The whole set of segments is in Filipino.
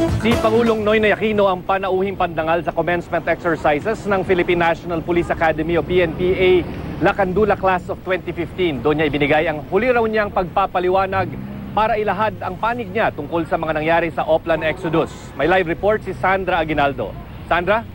Si Pangulong Noynoy Aquino ang panauhing pandangal sa commencement exercises ng Philippine National Police Academy o PNPA Lacandula Class of 2015. Doon niya ibinigay ang huli raw niyang pagpapaliwanag para ilahad ang panig niya tungkol sa mga nangyari sa Oplan Exodus. May live report si Sandra Aguinaldo. Sandra?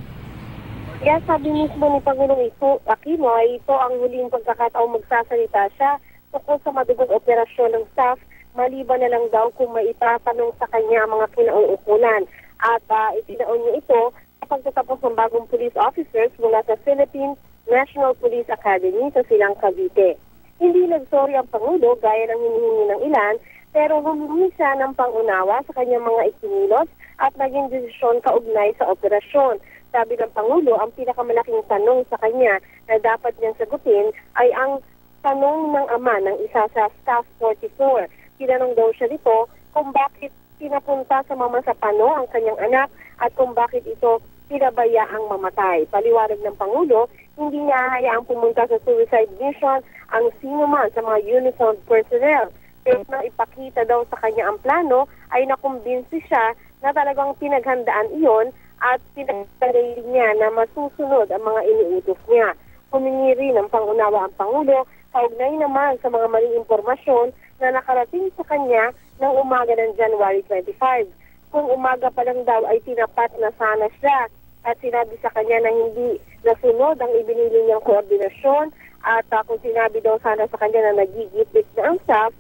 Kaya sabi mismo ni Pangulong Aquino ay ito ang huling pagkakataong magsasalita siya tungkol sa madugong operasyon ng staff, maliban na lang daw kung may itatanong sa kanya ang mga kinauukulan. At itinaon niya ito sa pagtatapos ng bagong police officers mula sa Philippine National Police Academy sa Silang Cavite. Hindi nagsorry ang Pangulo gaya ng hinihingi ng ilan, pero humingi siya ng pangunawa sa kanyang mga ikinilos at naging desisyon kaugnay sa operasyon. Sabi ng Pangulo, ang pinakamalaking tanong sa kanya na dapat niyang sagutin ay ang tanong ng ama ng isa sa Staff 44. Tinanong daw siya nito kung bakit pinapunta sa Mamasapano ang kanyang anak at kung bakit ito pinabayaang mamatay. Paliwanag ng Pangulo, hindi niya hayaang pumunta sa suicide mission ang sino man sa mga uniformed personnel. Pero nang ipakita daw sa kanya ang plano, ay nakumbinsi siya na talagang pinaghandaan iyon at pinagtalay niya na masusunod ang mga iniutos niya. Humingi rin ng pangunawa ang Pangulo, kaugnay naman sa mga maling impormasyon na nakarating sa kanya ng umaga ng January 25. Kung umaga pa lang daw ay tinapat na sana siya at sinabi sa kanya na hindi nasunod ang ibinili niyang koordinasyon at kung sinabi daw sana sa kanya na nagigipit na ang staff,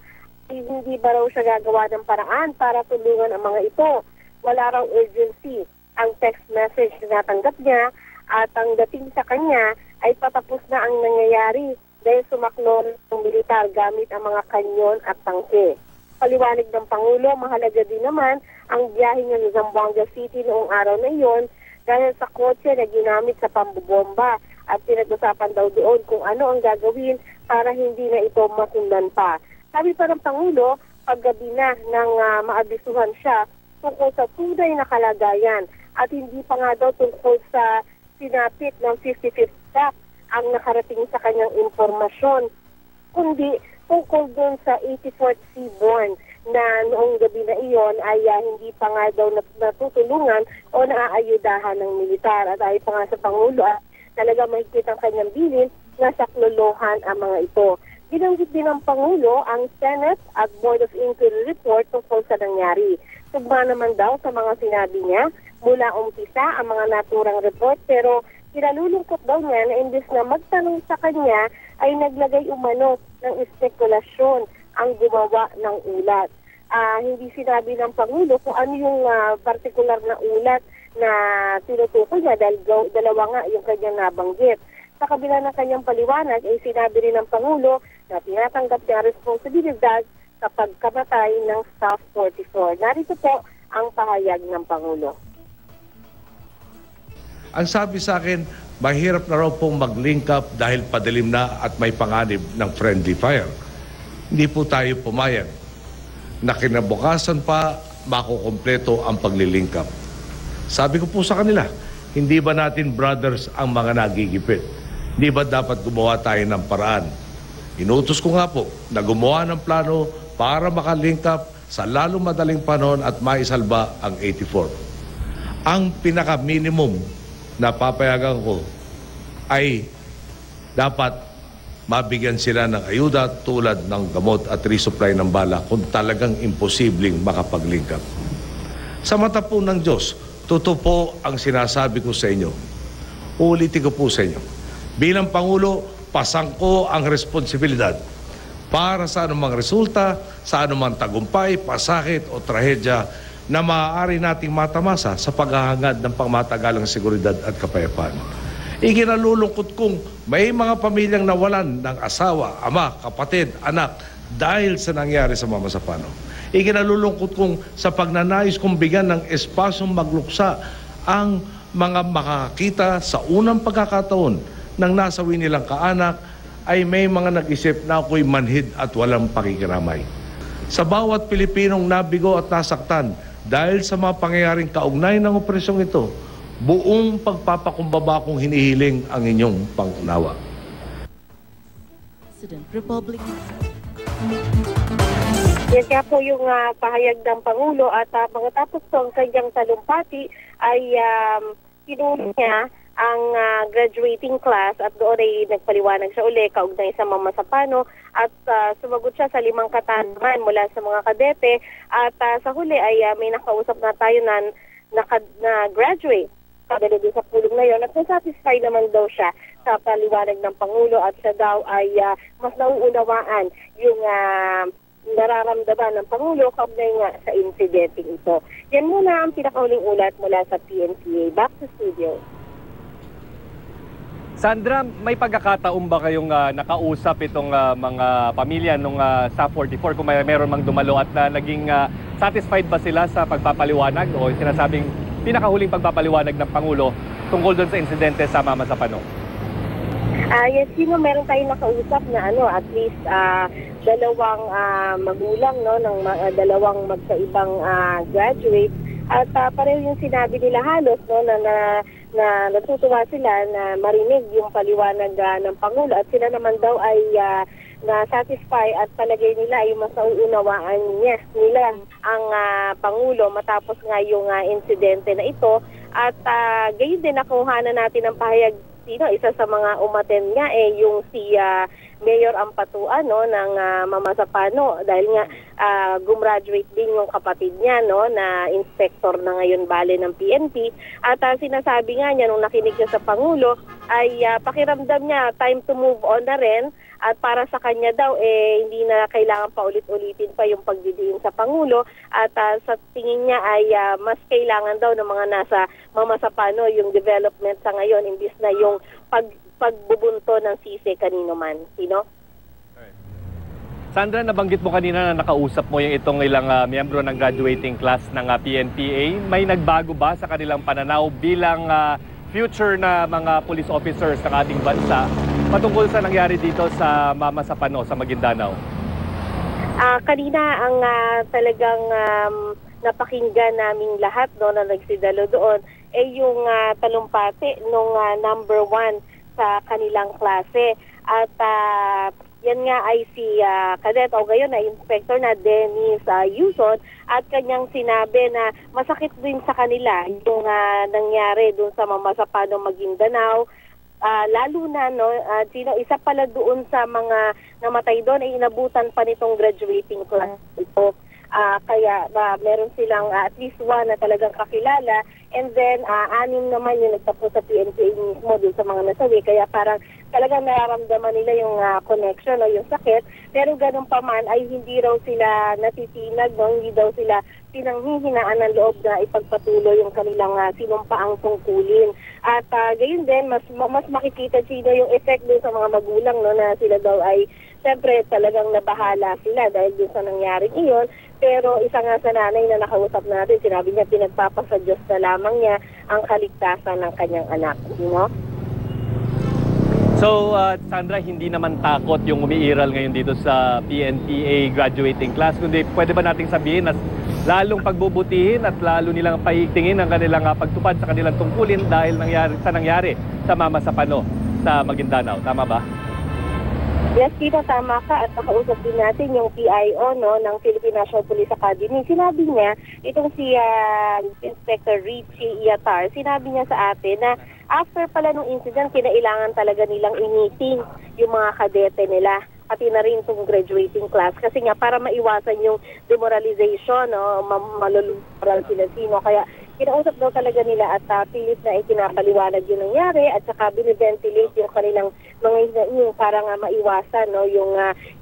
hindi ba raw siya gagawa ng paraan para tulungan ang mga ito. Wala raw urgency ang text message na natanggap niya at ang dating sa kanya ay patapos na ang nangyayari dahil sumaklo ng militar gamit ang mga kanyon at tangke. Paliwanag ng Pangulo, mahalaga din naman ang biyahe niya sa Zamboanga City noong araw na iyon dahil sa kotse na ginamit sa pambobomba at pinag-usapan daw doon kung ano ang gagawin para hindi na ito masundan pa. Sabi pa ng Pangulo, paggabi na nang maabisuhan siya tungkol sa tunay na kalagayan at hindi pa nga daw tungkol sa sinapit ng 55th staff ang nakarating sa kanyang impormasyon, kundi tungkol dun sa 84th Seaborn na noong gabi na iyon ay hindi pa nga daw natutulungan o naaayudahan ng militar. At ay pa nga sa Pangulo talaga mahigpit ang kanyang bilin na saklolohan ang mga ito. Binanggit din ng Pangulo ang Senate at Board of Inquiry report tungkol sa nangyari. Tugma naman daw sa mga sinabi niya mula umpisa ang mga naturang report, pero kinalulungkot daw niya na imbes na magtanong sa kanya ay naglagay umano ng espekulasyon ang gumawa ng ulat. Hindi sinabi ng Pangulo kung ano yung partikular na ulat na tinutukoy niya dahil dalawa nga yung kanyang nabanggit. Sa kabila ng kanyang paliwanag ay sinabi rin ng Pangulo na tinatanggap niya ang responsibilidad sa pagkamatay ng Staff 44. Narito po ang pahayag ng Pangulo. Ang sabi sa akin, mahirap na raw pong mag-link up dahil padilim na at may panganib ng friendly fire. Hindi po tayo pumayag na kinabukasan pa makukumpleto ang pagli-link up. Sabi ko po sa kanila, hindi ba natin brothers ang mga nagigipit? Hindi ba dapat gumawa tayo ng paraan? Inutos ko nga po na gumawa ng plano para makalink up sa lalong madaling panahon at maisalba ang 84. Ang pinaka-minimum na papayagan ko ay dapat mabigyan sila ng ayuda tulad ng gamot at resupply ng bala kung talagang imposibleng makapag-link up. Sa mata po ng Diyos, totoo po ang sinasabi ko sa inyo. Uulitin ko po sa inyo. Bilang Pangulo, pasangko ang responsibilidad para sa anumang resulta, sa anumang tagumpay, pasakit o trahedya na maaari nating matamasa sa paghahangad ng pangmatagalang seguridad at kapayapaan. Ikinalulungkot kong may mga pamilyang nawalan ng asawa, ama, kapatid, anak dahil sa nangyari sa Mamasapano. Ikinalulungkot kong sa pagnanais kong bigyan ng espasyong magluksa ang mga makakita sa unang pagkakataon ng nasawi nilang kaanak ay may mga nag-isip na ako'y manhid at walang pakikiramay. Sa bawat Pilipinong nabigo at nasaktan dahil sa mga pangyayaring kaugnay ng operasyong ito, buong pagpapakumbaba kong hinihiling ang inyong pangunawa. President Republic Yan nga po yung pahayag ng Pangulo at pagkatapos po ang kanyang talumpati ay pinuli niya ang graduating class at doon ay nagpaliwanag siya uli kaugnay sa Mama Sapano at sumagot siya sa 5 katanungan mula sa mga kadete at sa huli ay may nakausap na tayo na graduate pagdala din sa pulong na yon at satisfied naman daw siya sa paliwanag ng Pangulo at siya daw ay mas nauunawaan yung nararamdaman ng Pangulo kaugnay nga sa insidente ito. Yan muna ang pinakauling ulat mula sa PNPA. Back to studio. Sandra, may pagkakataon ba kayong nakausap itong mga pamilya nung sa 44 kung meron mang dumalo at naging satisfied ba sila sa pagpapaliwanag o sinasabing pinakahuling pagpapaliwanag ng Pangulo tungkol doon sa insidente sa Mama Sapano? Yes, meron tayong nakausap na at least dalawang magulang ng dalawang magkaibang graduate at pareho yung sinabi nila halos na natutuwa sila na marinig yung paliwanag ng Pangulo at sila naman daw ay na-satisfy at palagay nila ay mas nauunawaan nila ang Pangulo matapos nga yung insidente na ito at gayon din nakuhanan natin ang pahayag isa sa mga umaten nga yung si Mayor Ampatua ng Mama Sapano dahil nga gumraduate din yung kapatid niya na inspector na ngayon bale ng PNP at sinasabi nga niya nung nakinig siya sa Pangulo ay pakiramdam niya time to move on na rin at para sa kanya daw hindi na kailangan pa ulit-ulitin pa yung pagdidiin sa Pangulo at sa tingin niya ay mas kailangan daw ng mga nasa Mama Sapano yung development sa ngayon imbis na yung pagbubunto ng sisi kanino man. Sino? Sandra, nabanggit mo kanina na nakausap mo yung itong ilang miyembro ng graduating class ng PNPA. May nagbago ba sa kanilang pananaw bilang future na mga police officers ng ating bansa patungkol sa nangyari dito sa Mama Sapano sa Maguindanao? Kanina ang talagang napakinggan naming lahat na nagsidalo doon yung talumpati nung number 1 sa kanilang klase at yan nga ay si Cadet o gayon na Inspector na Dennis Yuson at kanyang sinabi na masakit din sa kanila yung nangyari doon sa Mama Sapano Maguindanao. Lalo na isa pala doon sa mga namatay doon ay inabutan pa nitong graduating class ito. Kaya meron silang at least 1 na talagang kakilala and then 6 naman yung nagtapos sa PNPA mismo dun sa mga nasawi. Kaya parang talagang nararamdaman nila yung connection o yung sakit. Pero ganun pa man ay hindi raw sila natitinag, hindi daw sila pinanghihinaan ng loob na ipagpatuloy yung kanilang sinumpaang tungkulin. At gayon din, mas makikita sino yung effect dun sa mga magulang na sila daw ay siyempre talagang nabahala sila dahil dun sa nangyaring iyon. Pero isa nga sa nanay na nakausap natin, sinabi niya pinagpapasa Diyos na lamang niya ang kaligtasan ng kanyang anak. So, Sandra, hindi naman takot yung umiiral ngayon dito sa PNPA graduating class, kundi pwede ba nating sabihin na lalong pagbubutihin at lalo nilang paigtingin ang kanilang pagtupad sa kanilang tungkulin dahil nangyari sa Mama Sapano sa Maguindanao. Tama ba? Yes, Tito, tama ka at nakausap din natin yung PIO ng Philippine National Police Academy. Sinabi niya, itong si Inspector Richie Iatar, sinabi niya sa atin na after pala nung incident, kinailangan talaga nilang i-meeting yung mga kadete nila pati na rin itong graduating class kasi nga para maiwasan yung demoralization, malulural sila sino. Kaya kinausap daw talaga nila at pilit na ikinapaliwanag yung nangyari at saka biniventilate yung kanilang mga hinaing para nga maiwasan yung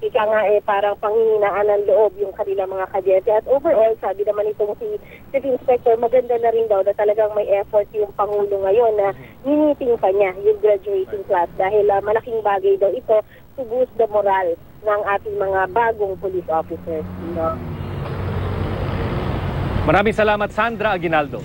ika nga parang panghihinaan ng loob yung kanilang mga kadete. At overall, sabi naman itong si Chief Inspector, maganda na rin daw na talagang may effort yung Pangulo ngayon na miniting pa niya yung graduating class dahil malaking bagay daw ito to boost the moral ng ating mga bagong police officers. Maraming salamat, Sandra Aguinaldo.